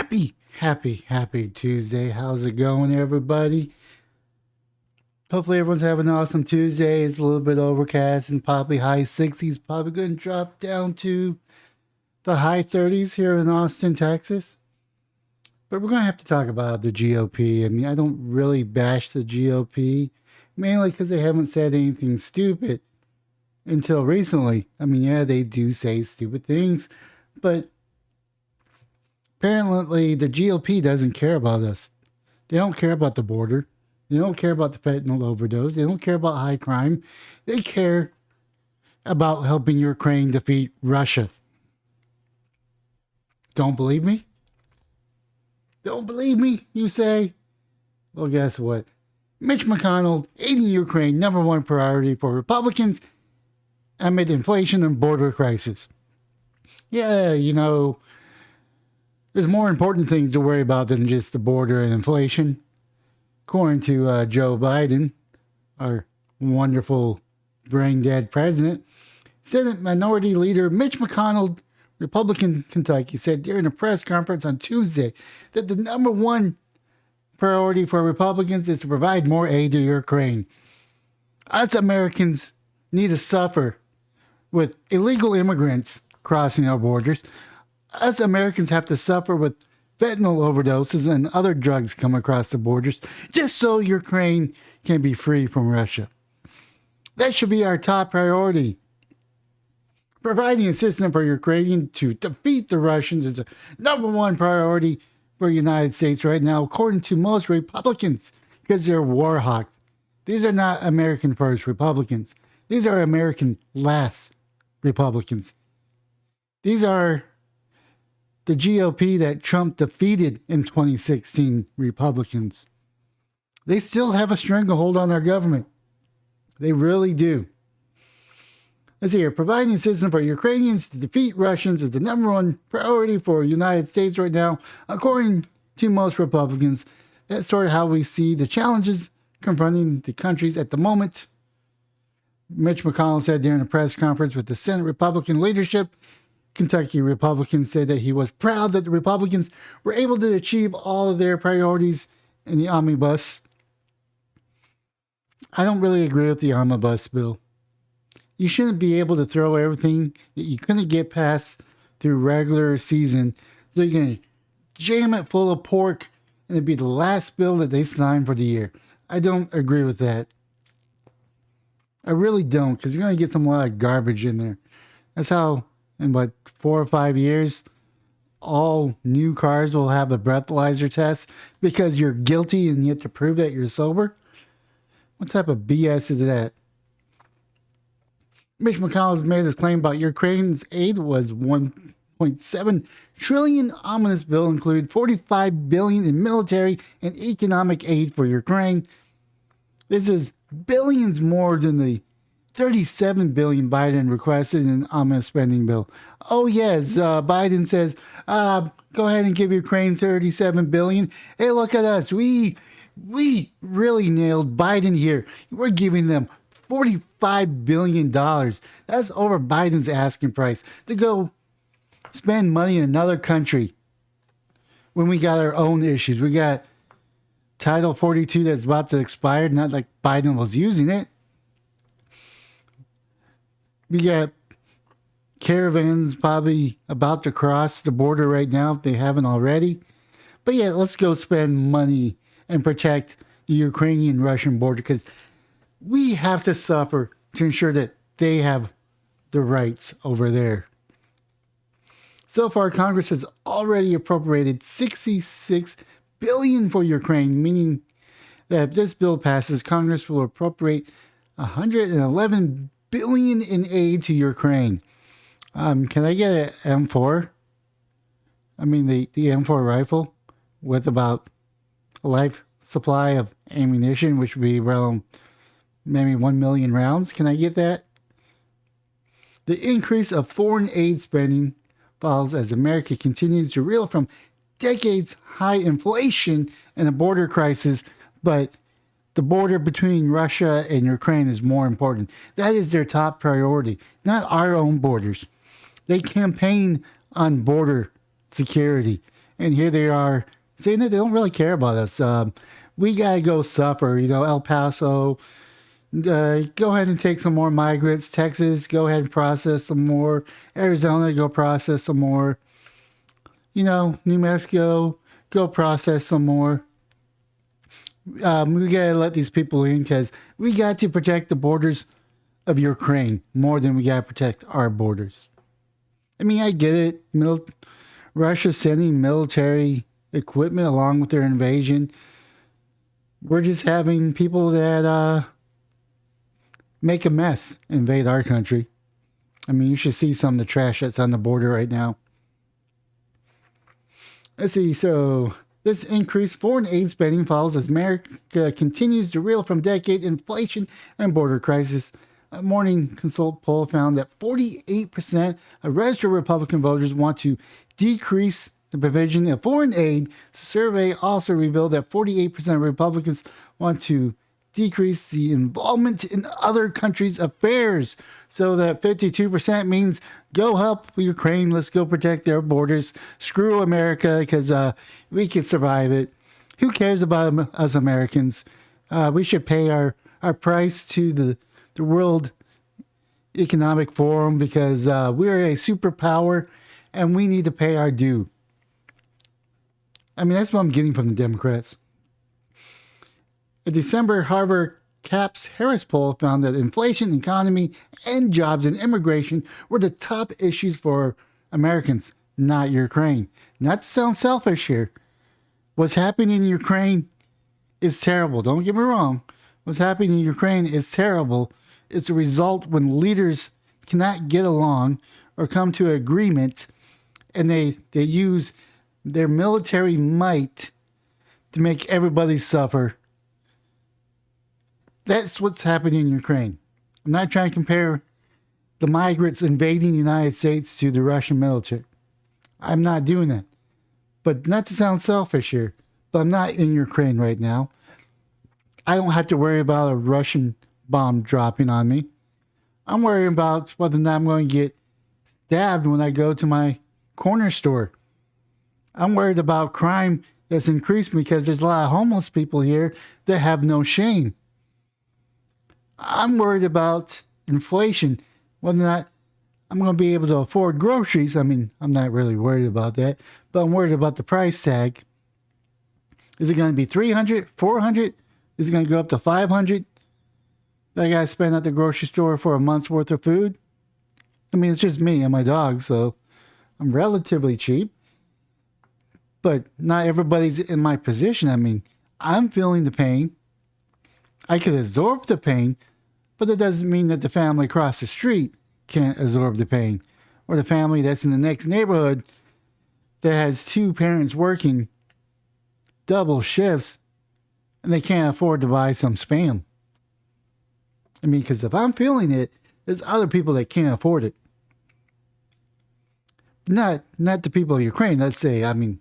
Happy Tuesday. How's it going, everybody? Hopefully, everyone's having an awesome Tuesday. It's a little bit overcast and probably high 60s. Probably going to drop down to the high 30s here in Austin, Texas. But we're going to have to talk about the GOP. I mean, I don't really bash the GOP, mainly because they haven't said anything stupid until recently. I mean, yeah, they do say stupid things, but apparently the GOP doesn't care about us. They don't care about the border. They don't care about the fentanyl overdose. They don't care about high crime. They care about helping Ukraine defeat Russia. Don't believe me? Don't believe me, you say? Well, guess what? Mitch McConnell, aiding Ukraine, number one priority for Republicans amid inflation and border crisis. Yeah, there's more important things to worry about than just the border and inflation. According to Joe Biden, our wonderful brain-dead president, Senate Minority Leader Mitch McConnell, Republican Kentucky, said during a press conference on Tuesday that the number one priority for Republicans is to provide more aid to Ukraine. Us Americans need to suffer with illegal immigrants crossing our borders. Us Americans have to suffer with fentanyl overdoses and other drugs come across the borders just so Ukraine can be free from Russia. That should be our top priority. Providing assistance for Ukraine to defeat the Russians is the number one priority for the United States right now, according to most Republicans, because they're war hawks. These are not American first Republicans. These are American last Republicans. These are the GOP that Trump defeated in 2016 Republicans. They still have a stranglehold on our government. They really do. Let's see here. Providing assistance for Ukrainians to defeat Russians is the number one priority for the United States right now, according to most Republicans. That's sort of how we see the challenges confronting the countries at the moment. Mitch McConnell said during a press conference with the Senate Republican leadership, Kentucky Republicans said that he was proud that the Republicans were able to achieve all of their priorities in the omnibus. I don't really agree with the omnibus bill. You shouldn't be able to throw everything that you couldn't get past through regular season. So you're going to jam it full of pork and it'd be the last bill that they sign for the year. I don't agree with that. I really don't, because you're going to get some lot of garbage in there. That's how, in 4 or 5 years, all new cars will have a breathalyzer test because you're guilty and you have to prove that you're sober. What type of BS is that? Mitch McConnell has made this claim about Ukraine's aid was $1.7 trillion. Ominous bill included $45 billion in military and economic aid for Ukraine. This is billions more than the $37 billion Biden requested in an ominous spending bill. Oh yes, Biden says, go ahead and give Ukraine $37 billion. Hey, look at us. We really nailed Biden here. We're giving them $45 billion. That's over Biden's asking price to go spend money in another country when we got our own issues. We got Title 42 that's about to expire, not like Biden was using it. We got caravans probably about to cross the border right now if they haven't already. But yeah, let's go spend money and protect the Ukrainian-Russian border because we have to suffer to ensure that they have the rights over there. So far, Congress has already appropriated $66 billion for Ukraine, meaning that if this bill passes, Congress will appropriate $111 billion in aid to Ukraine. Can I get an M4? I mean, the M4 rifle with about a life supply of ammunition, which would be around maybe 1 million rounds. Can I get that? The increase of foreign aid spending follows as America continues to reel from decades high inflation and a border crisis, but the border between Russia and Ukraine is more important. That is their top priority, not our own borders. They campaign on border security. And here they are saying that they don't really care about us. We got to go suffer. El Paso, go ahead and take some more migrants. Texas, go ahead and process some more. Arizona, go process some more. New Mexico, go process some more. We gotta let these people in because we got to protect the borders of Ukraine more than we gotta protect our borders. I mean, I get it. Russia sending military equipment along with their invasion. We're just having people that make a mess invade our country. I mean, you should see some of the trash that's on the border right now. Let's see. So this increased foreign aid spending follows as America continues to reel from decade inflation and border crisis. A Morning Consult poll found that 48% of registered Republican voters want to decrease the provision of foreign aid. The survey also revealed that 48% of Republicans want to decrease the involvement in other countries' affairs. So that 52% means go help Ukraine. Let's go protect their borders. Screw America because we can survive it. Who cares about us Americans? We should pay our price to the World Economic Forum because we're a superpower and we need to pay our due. I mean, that's what I'm getting from the Democrats. A December Harvard Caps Harris poll found that inflation, economy, and jobs and immigration were the top issues for Americans, not Ukraine. Not to sound selfish here. What's happening in Ukraine is terrible. Don't get me wrong. What's happening in Ukraine is terrible. It's a result when leaders cannot get along or come to an agreement and they use their military might to make everybody suffer. That's what's happening in Ukraine. I'm not trying to compare the migrants invading the United States to the Russian military. I'm not doing that. But not to sound selfish here, but I'm not in Ukraine right now. I don't have to worry about a Russian bomb dropping on me. I'm worrying about whether or not I'm going to get stabbed when I go to my corner store. I'm worried about crime that's increased because there's a lot of homeless people here that have no shame. I'm worried about inflation, whether or not I'm going to be able to afford groceries. I mean, I'm not really worried about that, but I'm worried about the price tag. Is it going to be $300, $400? Is it going to go up to $500? That I got to spend at the grocery store for a month's worth of food? I mean, it's just me and my dog, so I'm relatively cheap. But not everybody's in my position. I mean, I'm feeling the pain. I could absorb the pain, but that doesn't mean that the family across the street can't absorb the pain. Or the family that's in the next neighborhood that has two parents working double shifts and they can't afford to buy some Spam. I mean, because if I'm feeling it, there's other people that can't afford it. Not the people of Ukraine, let's say. I mean,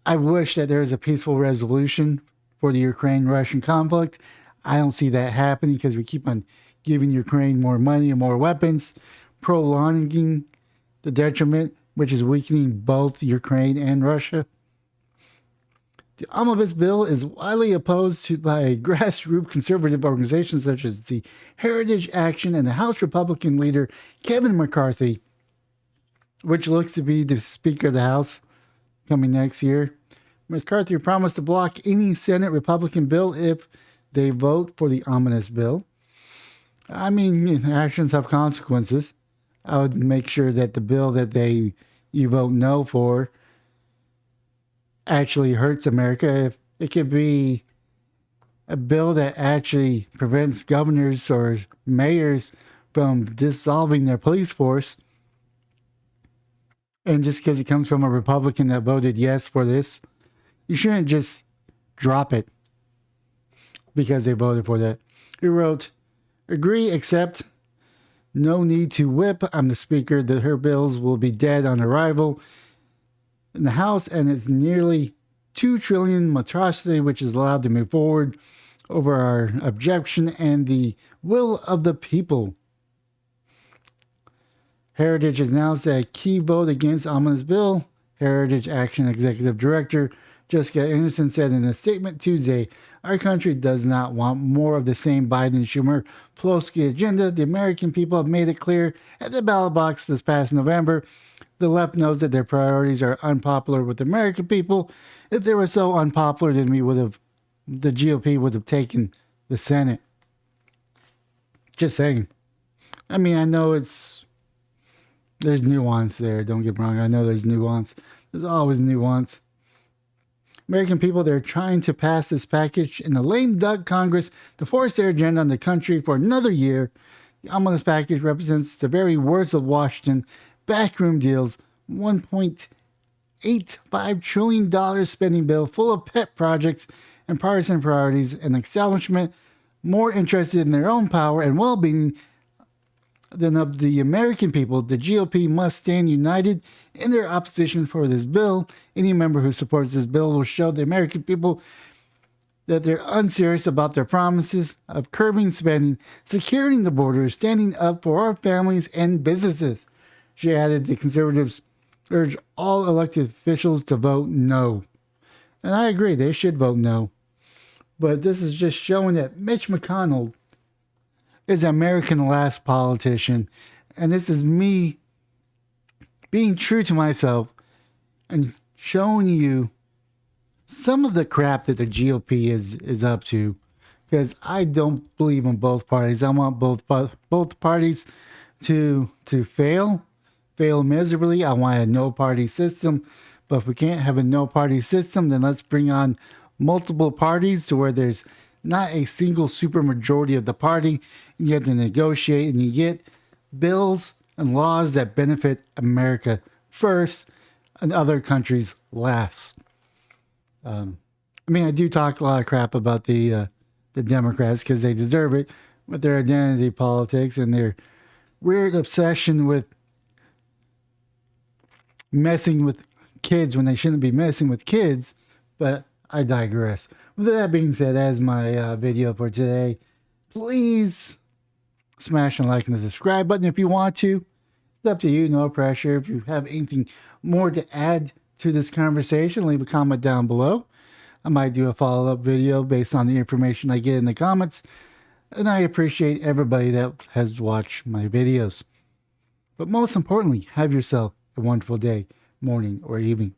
I wish that there was a peaceful resolution for the Ukraine-Russian conflict. I don't see that happening because we keep on giving Ukraine more money and more weapons, prolonging the detriment, which is weakening both Ukraine and Russia. The omnibus bill is widely opposed by grassroots conservative organizations such as the Heritage Action and the House Republican leader Kevin McCarthy, which looks to be the Speaker of the House coming next year. McCarthy promised to block any Senate Republican bill if they vote for the omnibus bill. I mean, actions have consequences. I would make sure that the bill that you vote no for actually hurts America. If it could be a bill that actually prevents governors or mayors from dissolving their police force, and just because it comes from a Republican that voted yes for this, you shouldn't just drop it because they voted for that. He wrote, agree, accept, no need to whip. I'm the speaker that her bills will be dead on arrival in the House, and it's nearly $2 trillion monstrosity, which is allowed to move forward over our objection and the will of the people. Heritage has announced a key vote against ominous bill. Heritage Action Executive Director Jessica Anderson said in a statement Tuesday, "Our country does not want more of the same Biden-Schumer-Pelosi agenda. The American people have made it clear at the ballot box this past November. The left knows that their priorities are unpopular with the American people. If they were so unpopular, then the GOP would have taken the Senate." Just saying. I mean, I know there's nuance there. Don't get me wrong. I know there's nuance. There's always nuance. American people, they're trying to pass this package in a lame duck Congress to force their agenda on the country for another year. The ominous package represents the very worst of Washington. Backroom deals, $1.85 trillion spending bill full of pet projects and partisan priorities, an establishment more interested in their own power and well-being than of the American people. The GOP must stand united in their opposition for this bill. Any member who supports this bill will show the American people that they're unserious about their promises of curbing spending, securing the border, standing up for our families and businesses. She added the conservatives urge all elected officials to vote no. And I agree, they should vote no. But this is just showing that Mitch McConnell is an American last politician. And this is me being true to myself and showing you some of the crap that the GOP is up to. Because I don't believe in both parties. I want both parties to fail miserably. I want a no-party system. But if we can't have a no-party system, then let's bring on multiple parties to where there's not a single supermajority of the party. You have to negotiate and you get bills and laws that benefit America first and other countries last. I mean, I do talk a lot of crap about the Democrats because they deserve it with their identity politics and their weird obsession with messing with kids when they shouldn't be messing with kids. But I digress. With that being said, that is my video for today. Please smash a like and the subscribe button if you want to. It's up to you, no pressure. If you have anything more to add to this conversation, leave a comment down below. I might do a follow-up video based on the information I get in the comments. And I appreciate everybody that has watched my videos. But most importantly, have yourself a wonderful day, morning, or evening.